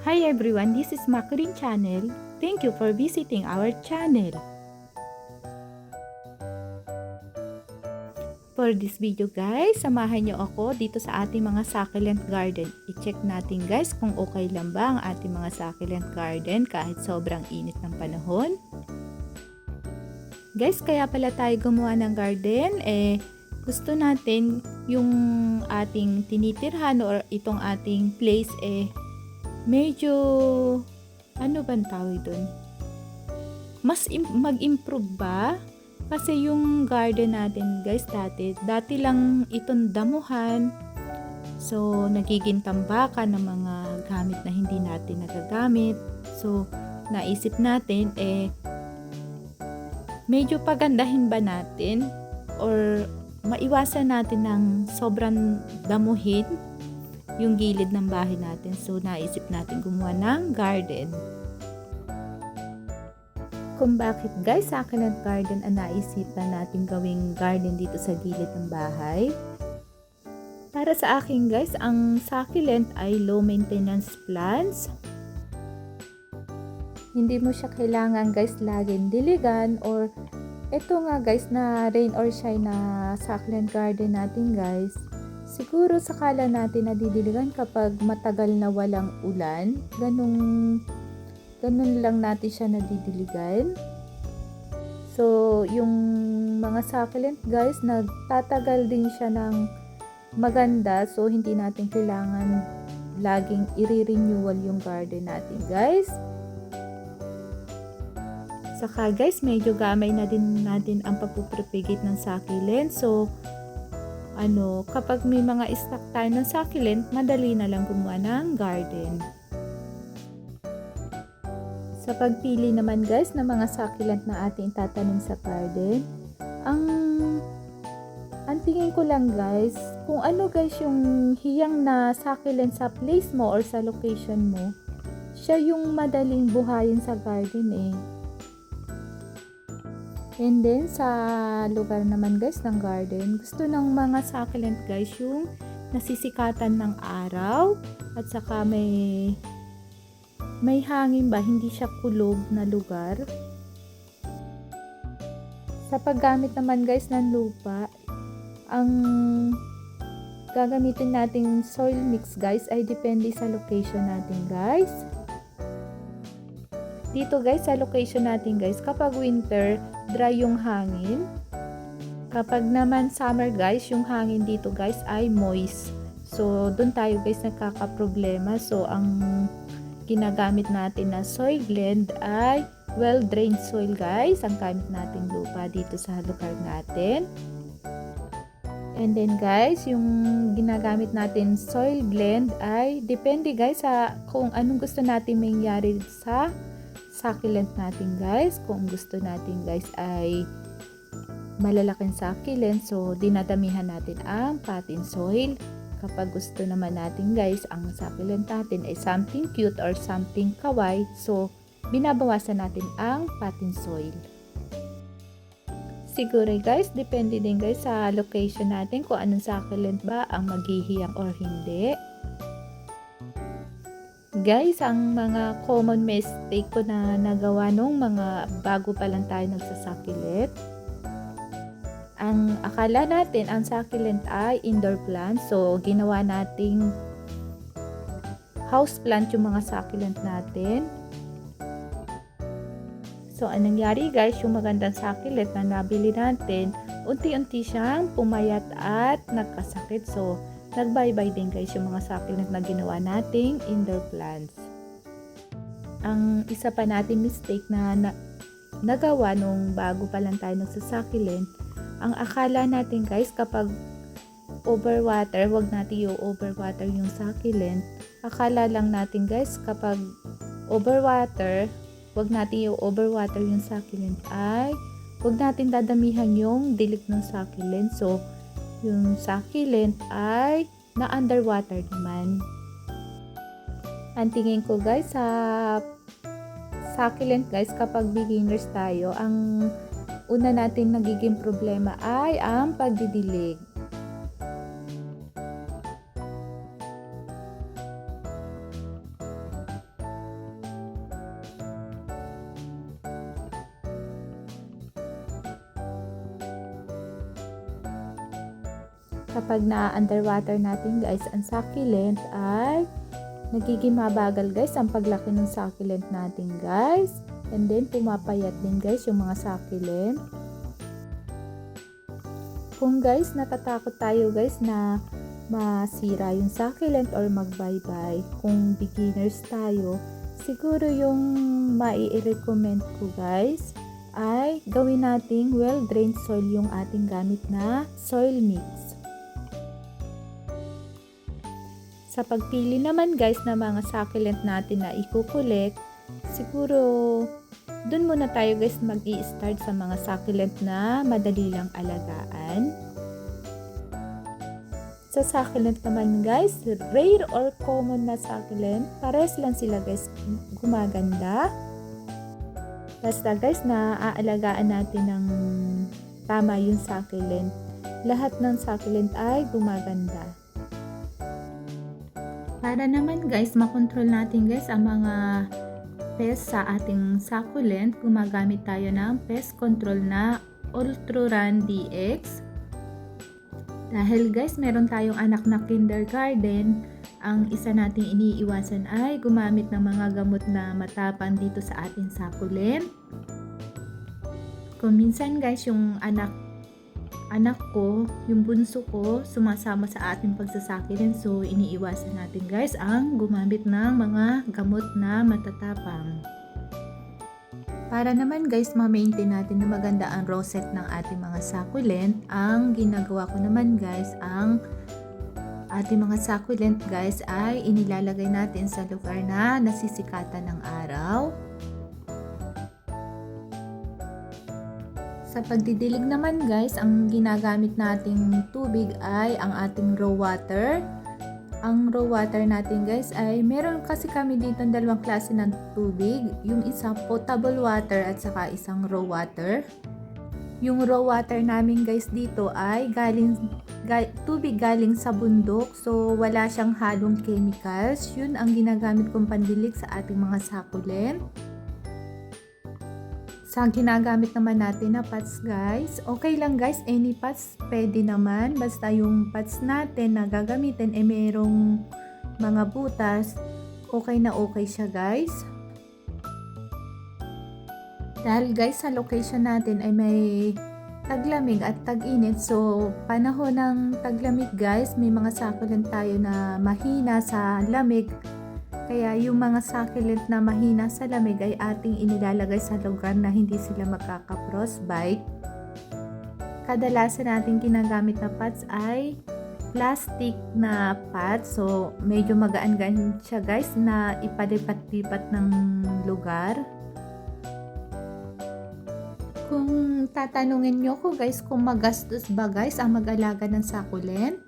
Hi everyone, this is Makurin channel. Thank you for visiting our channel. For this video guys, samahan niyo ako dito sa ating mga succulent garden. I-check natin guys kung okay lang ba ang ating mga succulent garden kahit sobrang init ng panahon. Guys, kaya pala tayo gumawa ng garden, gusto natin yung ating tinitirhan or itong ating place medyo ano bang tawag doon? Mas mag-improve ba? Kasi yung garden natin guys dati lang itong damuhan. So nagiging tambakan ng mga gamit na hindi natin nagagamit. So naisip natin medyo pagandahin ba natin or maiwasan natin ng sobrang damuhin yung gilid ng bahay natin. So naisip natin gumawa ng garden. Kung bakit guys succulent garden ang naisipan natin gawing garden dito sa gilid ng bahay. Para sa akin guys, ang succulent ay low maintenance plants. Hindi mo siya kailangan guys laging diligan, or ito nga guys na rain or shine na succulent garden natin guys. Siguro sakala natin nadidiligan kapag matagal na walang ulan. Ganun lang natin siya nadidiligan. So, yung mga succulent guys, nagtatagal din siya ng maganda. So, hindi natin kailangan laging i-renewal yung garden natin guys. Saka guys, medyo gamay na din natin ang pagpupropagate ng succulent. So, kapag may mga stock tayo ng succulent, madali na lang gumawa ng garden. Sa pagpili naman guys ng mga succulent na ating tatanim sa garden, ang tingin ko lang guys, kung ano guys yung hiyang na succulent sa place mo or sa location mo, siya yung madaling buhayin sa garden And then sa lugar naman guys ng garden, gusto ng mga succulent guys yung nasisikatan ng araw at saka may hangin ba, hindi siya kulog na lugar. Sa paggamit naman guys ng lupa, ang gagamitin nating soil mix guys ay depende sa location natin guys. Dito guys sa location natin guys, kapag winter, dry yung hangin. Kapag naman summer guys, yung hangin dito guys ay moist. So doon tayo guys nagkakaproblema. So ang ginagamit natin na soil blend ay well-drained soil guys. Ang gamit natin lupa dito sa lugar natin. And then guys, yung ginagamit natin soil blend ay depende guys sa kung anong gusto natin mangyari sa succulent natin guys. Kung gusto natin guys ay malalaking succulent, so dinadamihan natin ang potting soil. Kapag gusto naman natin guys, ang succulent natin ay something cute or something kawaii, so binabawasan natin ang potting soil. Siguro guys, depende din guys sa location natin kung anong succulent ba ang maghihiyang or hindi. Guys, ang mga common mistake ko na nagawa nung mga bago pa lang tayo nagsasucculent, ang akala natin ang succulent ay indoor plant, so ginawa nating house plant yung mga succulent natin. So anong nangyari guys, yung magandang succulent na nabili natin, unti-unti siyang pumayat at nagkasakit. So nagbye-bye din guys yung mga succulent na ginawa nating indoor plants. Ang isa pa nating mistake na nagawa nung bago pa lang tayo nagsasucculent, ang akala natin guys kapag overwater, wag natin yung overwater yung succulent. Akala lang natin guys kapag overwater, wag natin yung overwater yung succulent ay wag natin dadamihan yung dilig ng succulent. So yung succulent ay na underwater naman. Ang tingin ko guys sa succulent guys, kapag beginners tayo, ang una natin nagiging problema ay ang pagdidilig. Kapag na-underwater natin guys ang succulent ay nagiging mabagal guys ang paglaki ng succulent natin guys. And then pumapayat din guys yung mga succulent. Kung guys natatakot tayo guys na masira yung succulent or mag-bye-bye, kung beginners tayo, siguro yung mai-recommend ko guys ay gawin nating well-drained soil yung ating gamit na soil mix. Sa pagpili naman guys ng mga succulent natin na ikukulek, siguro dun muna tayo guys mag-i-start sa mga succulent na madali lang alagaan. Sa succulent naman guys, rare or common na succulent, pares lang sila guys gumaganda. Basta guys na aalagaan natin ng tama yung succulent, lahat ng succulent ay gumaganda. Para naman guys makontrol natin guys ang mga pest sa ating succulent, gumagamit tayo ng pest control na Ultruran DX. Dahil guys meron tayong anak na kindergarten, ang isa nating iniiwasan ay gumamit ng mga gamot na matapang dito sa ating succulent. Kung minsan guys yung anak ko, yung bunso ko, sumasama sa ating pagsasakirin. So, iniiwasan natin guys ang gumamit ng mga gamot na matatapang. Para naman guys, ma-maintain natin na maganda ang rosette ng ating mga succulent, ang ginagawa ko naman guys, ang ating mga succulent guys ay inilalagay natin sa lugar na nasisikatan ng araw. Sa pagdidilig naman guys, ang ginagamit nating tubig ay ang ating raw water. Ang raw water natin guys ay meron kasi kami dito ng dalawang klase ng tubig. Yung isang potable water at saka isang raw water. Yung raw water namin guys dito ay tubig galing sa bundok. So wala siyang halong chemicals. Yun ang ginagamit kong pandilig sa ating mga succulent. Sa ginagamit naman natin na pots guys, okay lang guys, any pots pwede naman, basta yung pots natin na gagamitin ay merong mga butas, okay na okay siya guys. Dahil guys sa location natin ay may taglamig at tag-init, so panahon ng taglamig guys, may mga succulent tayo na mahina sa lamig. Kaya yung mga succulent na mahina sa lamig ay ating inilalagay sa lugar na hindi sila magkaka-frostbite. Kadalasan natin ginagamit na pots ay plastic na pots. So medyo magaan-gaan siya guys na ipalipat-lipat ng lugar. Kung tatanungin nyo ko guys kung magastos ba guys ang mag-alaga ng succulent,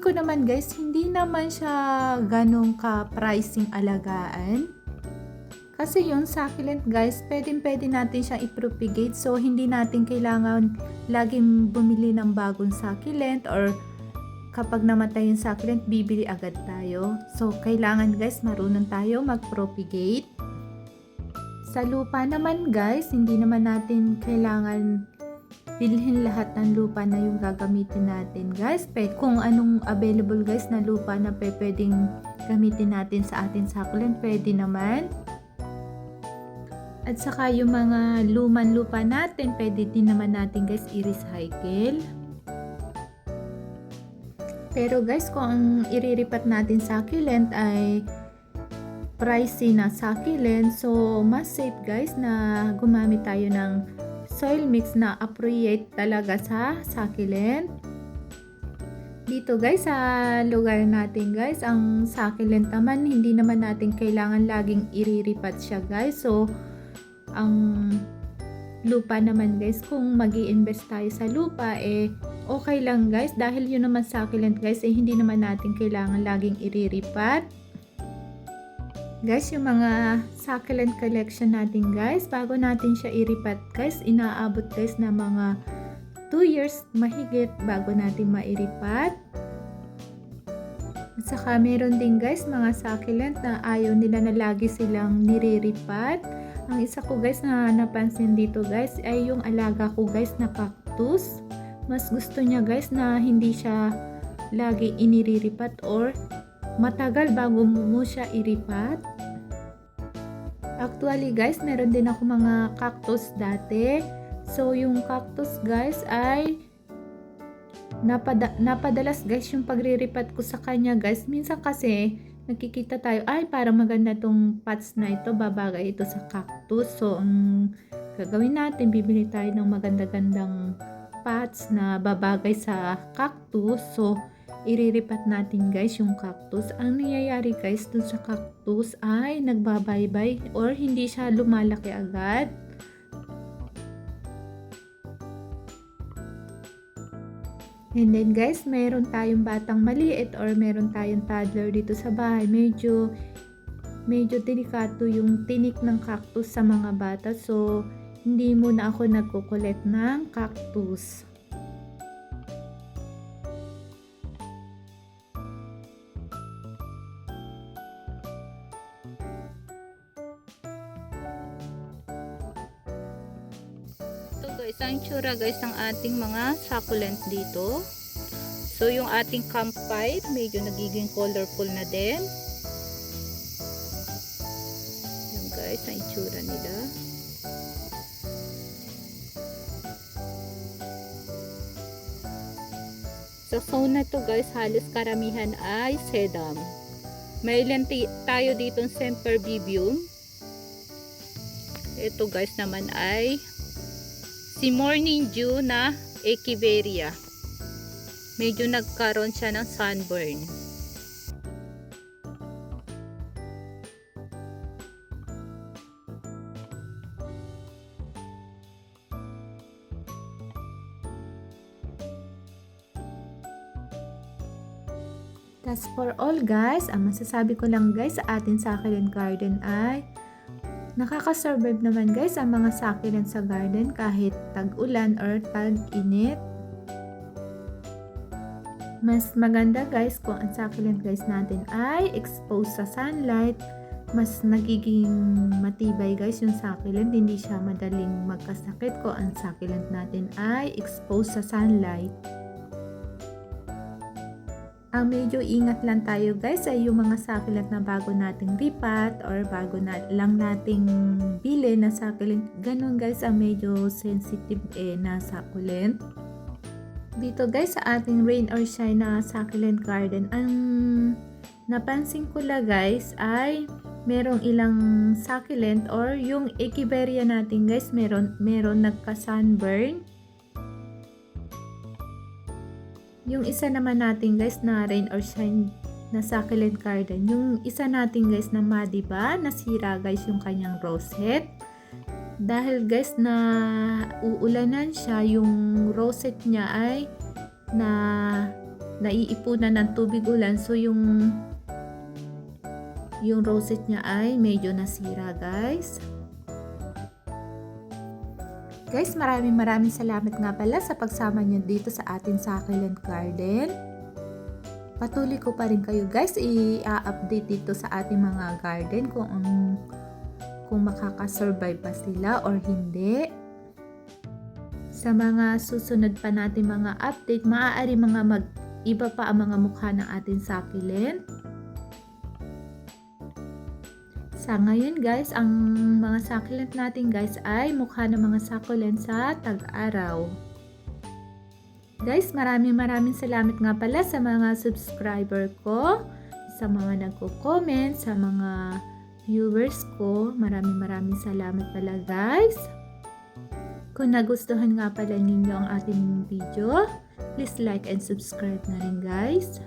ko naman guys, hindi naman siya ganong ka-pricing alagaan. Kasi yung succulent guys, pwede natin siya i-propagate. So, hindi natin kailangan laging bumili ng bagong succulent or kapag namatay yung succulent, bibili agad tayo. So, kailangan guys, marunong tayo mag-propagate. Sa lupa naman guys, hindi naman natin kailangan bilhin lahat ng lupa na yung gagamitin natin guys. Kung anong available guys na lupa na pwedeng gamitin natin sa ating succulent, pwede naman. At saka yung mga luman lupa natin, pwede din naman natin guys i-recycle. Pero guys, kung ang iriripat natin succulent ay pricey na succulent, so mas safe guys na gumamit tayo ng soil mix na appropriate talaga sa succulent. Dito guys sa lugar natin guys, ang succulent naman hindi naman natin kailangan laging iriripat siya guys. So ang lupa naman guys, kung magi-invest tayo sa lupa okay lang guys, dahil yun naman succulent guys hindi naman natin kailangan laging iriripat. Guys, yung mga succulent collection natin guys, bago natin siya iripat guys, inaabot guys na mga 2 years mahigit bago natin mairipat. At saka meron din guys mga succulent na ayaw nila na lagi silang niriripat. Ang isa ko guys na napansin dito guys ay yung alaga ko guys na cactus. Mas gusto niya guys na hindi siya lagi iniriripat or matagal bago mo siya iripat. Actually guys, meron din ako mga cactus dati. So yung cactus guys ay napadalas guys yung pagriripat ko sa kanya guys. Minsan kasi nakikita tayo, ay parang maganda tong pots na ito, babagay ito sa cactus. So ang gagawin natin, bibili tayo ng maganda-gandang pots na babagay sa cactus. So iriripat natin guys yung cactus. Ang nangyayari guys dun sa cactus ay nagbabaybay or hindi siya lumalaki agad. And then guys, meron tayong batang maliit or meron tayong toddler dito sa bahay. Medyo delikato yung tinik ng cactus sa mga bata. So hindi muna ako nagkukulit ng cactus. Ito guys, ang itsura guys ng ating mga succulent dito. So yung ating camphire medyo nagiging colorful na din. Yung guys, ang itsura nila. Sa zone na to guys, halos karamihan ay sedum. May ilan tayo dito semperbibium. Ito guys naman ay si morning dew na echeveria. Medyo nagkaroon siya ng sunburn. That's for all guys. Ang masasabi ko lang guys sa atin succulent garden ay nakaka-survive naman guys ang mga succulent sa garden kahit tag-ulan or tag-init. Mas maganda guys kung ang succulent guys natin ay exposed sa sunlight. Mas nagiging matibay guys yung succulent. Hindi siya madaling magkasakit kung ang succulent natin ay exposed sa sunlight. Ang medyo ingat lang tayo guys ay yung mga succulent na bago nating ripat or bago lang nating bili na succulent. Ganun guys ang medyo sensitive na succulent. Dito guys sa ating rain or shine na succulent garden, ang napansin ko lang guys ay merong ilang succulent or yung echeveria natin guys meron nagka-sunburn. Yung isa naman natin guys na rain or shine na succulent garden, yung isa natin guys na madiba, nasira guys yung kanyang rosette. Dahil guys na uulanan siya, yung rosette niya ay naiipunan ng tubig ulan. So yung rosette niya ay medyo nasira guys. Guys, maraming salamat nga pala sa pagsama nyo dito sa ating succulent garden. Patuloy ko pa rin kayo guys i-update dito sa ating mga garden kung makakasurvive pa sila or hindi. Sa mga susunod pa natin mga update, maaari iba pa ang mga mukha ng ating succulent. Sa ngayon guys, ang mga succulent natin guys ay mukha ng mga succulent sa tag-araw. Guys, maraming salamat nga pala sa mga subscriber ko, sa mga nagko-comment, sa mga viewers ko. Maraming salamat pala guys. Kung nagustuhan nga pala ninyo ang ating video, please like and subscribe na rin guys.